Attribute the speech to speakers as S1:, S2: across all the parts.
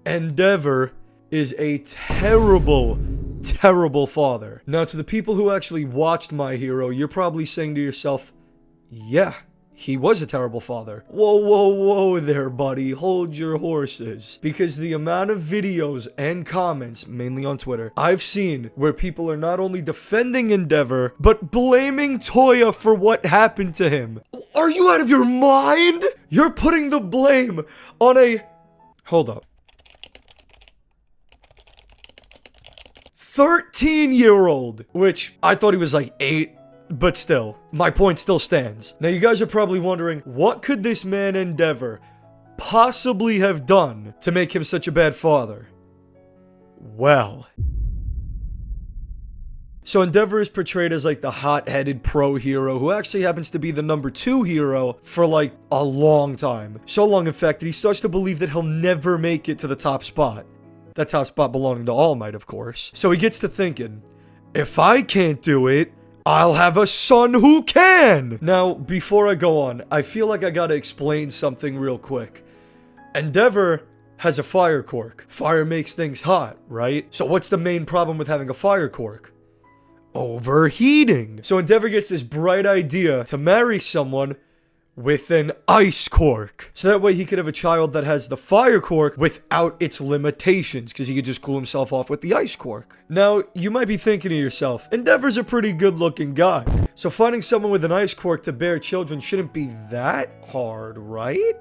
S1: Endeavor is a terrible, terrible father. Now, to the people who actually watched My Hero, you're probably saying to yourself, yeah, he was a terrible father. Whoa, whoa, whoa there, buddy. Hold your horses. Because the amount of videos and comments, mainly on Twitter, I've seen where people are not only defending Endeavor, but blaming Toya for what happened to him. Are you out of your mind? You're putting the blame on a... Hold up. 13-year-old, which I thought he was like 8. But still, my point still stands. Now, you guys are probably wondering, what could this man Endeavor possibly have done to make him such a bad father? Well... So Endeavor is portrayed as like the hot-headed pro hero who actually happens to be the number 2 hero for like a long time. So long, in fact, that he starts to believe that he'll never make it to the top spot. That top spot belonging to All Might, of course. So he gets to thinking, if I can't do it, I'll have a son who can! Now, before I go on, I feel like I gotta explain something real quick. Endeavor has a fire quirk. Fire makes things hot, right? So what's the main problem with having a fire quirk? Overheating. So Endeavor gets this bright idea to marry someone with an ice quirk. So that way he could have a child that has the fire quirk without its limitations, because he could just cool himself off with the ice quirk. Now, you might be thinking to yourself, Endeavor's a pretty good looking guy. So finding someone with an ice quirk to bear children shouldn't be that hard, right?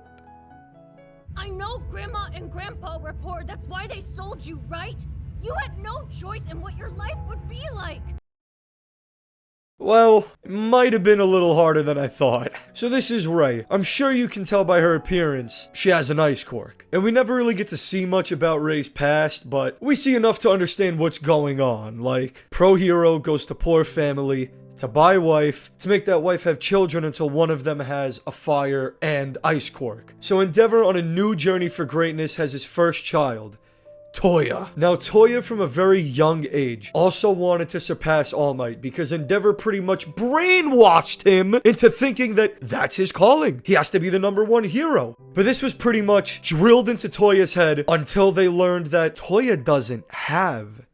S2: I know Grandma and Grandpa were poor, that's why they sold you, right? You had no choice in what your life would be like.
S1: Well, it might have been a little harder than I thought. So this is Ray. I'm sure you can tell by her appearance, she has an ice quirk. And we never really get to see much about Ray's past, but we see enough to understand what's going on. Like, pro hero goes to poor family to buy wife, to make that wife have children until one of them has a fire and ice quirk. So Endeavor, on a new journey for greatness, has his first child, Toya. Now, Toya, from a very young age, also wanted to surpass All Might because Endeavor pretty much brainwashed him into thinking that that's his calling. He has to be the number 1 hero. But this was pretty much drilled into Toya's head until they learned that Toya doesn't have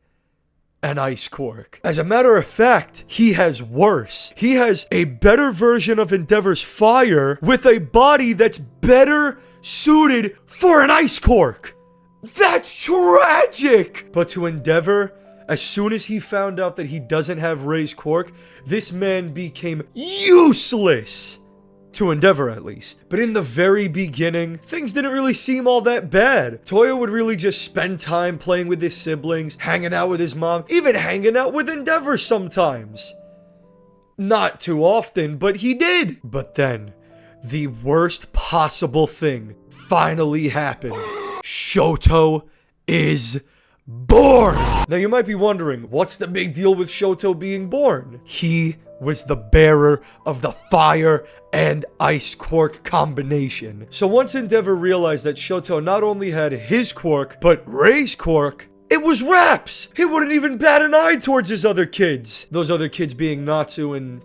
S1: an ice quirk. As a matter of fact, he has worse. He has a better version of Endeavor's fire with a body that's better suited for an ice quirk. That's tragic! But to Endeavor, as soon as he found out that he doesn't have Ray's quirk, this man became useless. To Endeavor, at least. But in the very beginning, things didn't really seem all that bad. Toya would really just spend time playing with his siblings, hanging out with his mom, even hanging out with Endeavor sometimes. Not too often, but he did. But then, the worst possible thing finally happened. Shoto is born! Now you might be wondering, what's the big deal with Shoto being born? He was the bearer of the fire and ice quirk combination. So once Endeavor realized that Shoto not only had his quirk, but Ray's quirk, it was raps! He wouldn't even bat an eye towards his other kids. Those other kids being Natsu and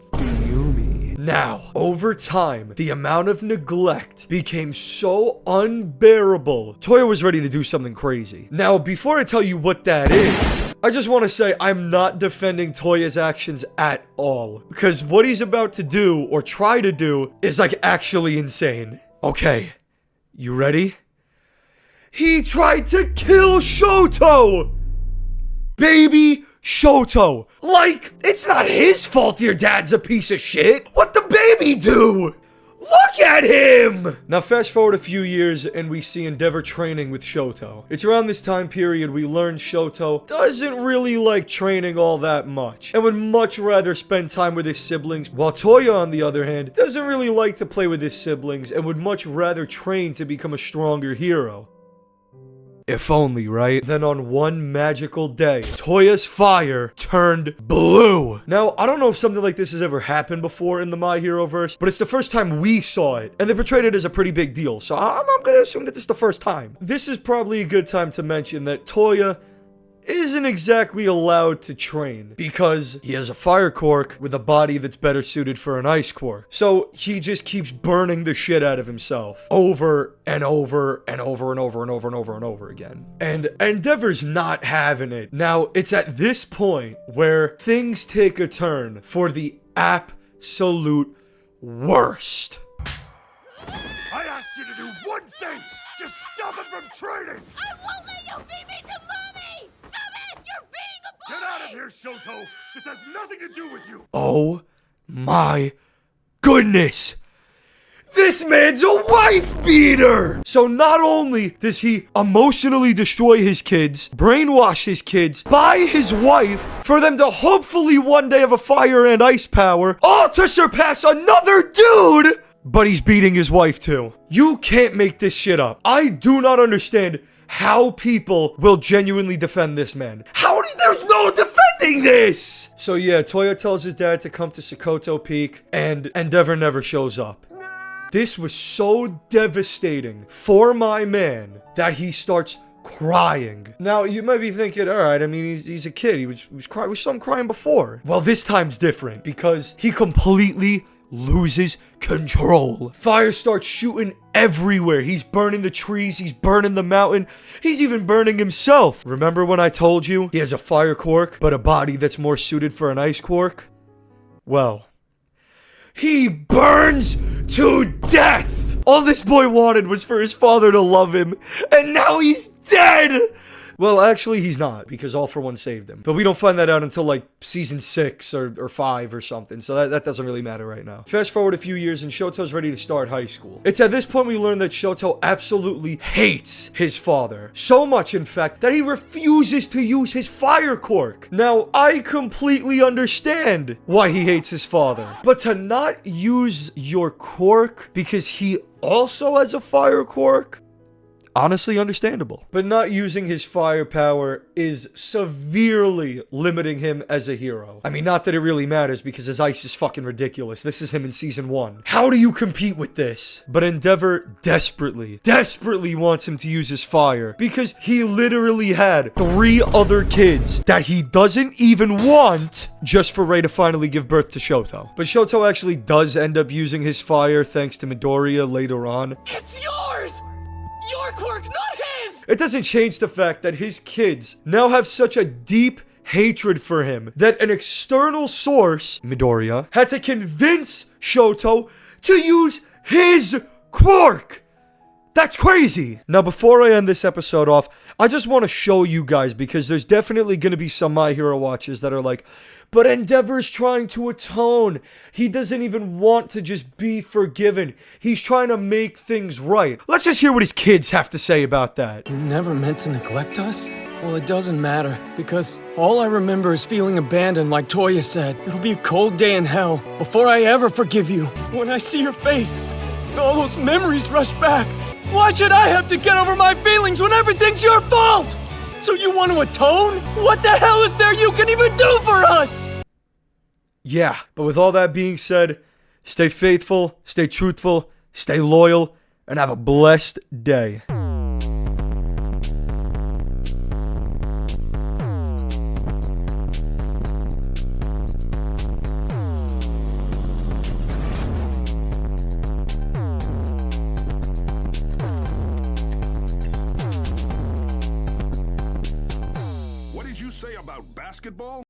S1: Now, over time, the amount of neglect became so unbearable. Toya was ready to do something crazy. Now, before I tell you what that is, I just want to say I'm not defending Toya's actions at all. Because what he's about to do, or try to do, is like actually insane. Okay, you ready? He tried to kill Shoto! Baby Shoto. Like, it's not his fault your dad's a piece of shit. What'd the baby do? Look at him! Now fast forward a few years and we see Endeavor training with Shoto. It's around this time period we learn Shoto doesn't really like training all that much and would much rather spend time with his siblings, while Toya, on the other hand, doesn't really like to play with his siblings and would much rather train to become a stronger hero. If only, right? Then on one magical day, Toya's fire turned blue. Now, I don't know if something like this has ever happened before in the My Hero verse, but it's the first time we saw it, and they portrayed it as a pretty big deal, so I'm gonna assume that this is the first time. This is probably a good time to mention that Toya isn't exactly allowed to train because he has a fire quirk with a body that's better suited for an ice quirk. So he just keeps burning the shit out of himself over and over and over and over and over and over and over again. And Endeavor's not having it. Now, it's at this point where things take a turn for the absolute worst.
S3: I asked you to do one thing! Just stop him from training!
S2: I won't let you beat me to Mommy! Stop it! You're being a bully!
S3: Get out of here, Shoto! This has nothing to do with you!
S1: Oh my goodness! This man's a wife beater! So not only does he emotionally destroy his kids, brainwash his kids, buy his wife for them to hopefully one day have a fire and ice power, all to surpass another dude! But he's beating his wife too. You can't make this shit up. I do not understand how people will genuinely defend this man. There's no defending this! So yeah, Toya tells his dad to come to Sokoto Peak, and Endeavor never shows up. This was so devastating for my man that he starts crying. Now, you might be thinking, alright, I mean, he's a kid. We saw him crying before. Well, this time's different because he completely loses control. Fire starts shooting everywhere. He's burning the trees. He's burning the mountain. He's even burning himself. Remember when I told you he has a fire quirk, but a body that's more suited for an ice quirk? Well, he burns to death. All this boy wanted was for his father to love him, and now he's dead. Well, actually, he's not, because All For One saved him. But we don't find that out until, like, season 6 or 5 or something, so that doesn't really matter right now. Fast forward a few years, and Shoto's ready to start high school. It's at this point we learn that Shoto absolutely hates his father. So much, in fact, that he refuses to use his fire quirk. Now, I completely understand why he hates his father. But to not use your quirk because he also has a fire quirk? Honestly understandable. But not using his firepower is severely limiting him as a hero. I mean, not that it really matters because his ice is fucking ridiculous. This is him in season 1. How do you compete with this? But Endeavor desperately wants him to use his fire because he literally had 3 other kids that he doesn't even want just for Rei to finally give birth to Shoto. But Shoto actually does end up using his fire thanks to Midoriya later on.
S4: It's yours! Your quirk, not his!
S1: It doesn't change the fact that his kids now have such a deep hatred for him that an external source, Midoriya, had to convince Shoto to use his quirk. That's crazy. Now, before I end this episode off, I just want to show you guys, because there's definitely going to be some My Hero watchers that are like, but Endeavor's trying to atone. He doesn't even want to just be forgiven. He's trying to make things right. Let's just hear what his kids have to say about that.
S5: You never meant to neglect us? Well, it doesn't matter, because all I remember is feeling abandoned, like Toya said. It'll be a cold day in hell before I ever forgive you. When I see your face, all those memories rush back. Why should I have to get over my feelings when everything's your fault? So you want to atone? What the hell is there you can even do for us?
S1: Yeah, but with all that being said, stay faithful, stay truthful, stay loyal, and have a blessed day.
S3: What did you say about basketball?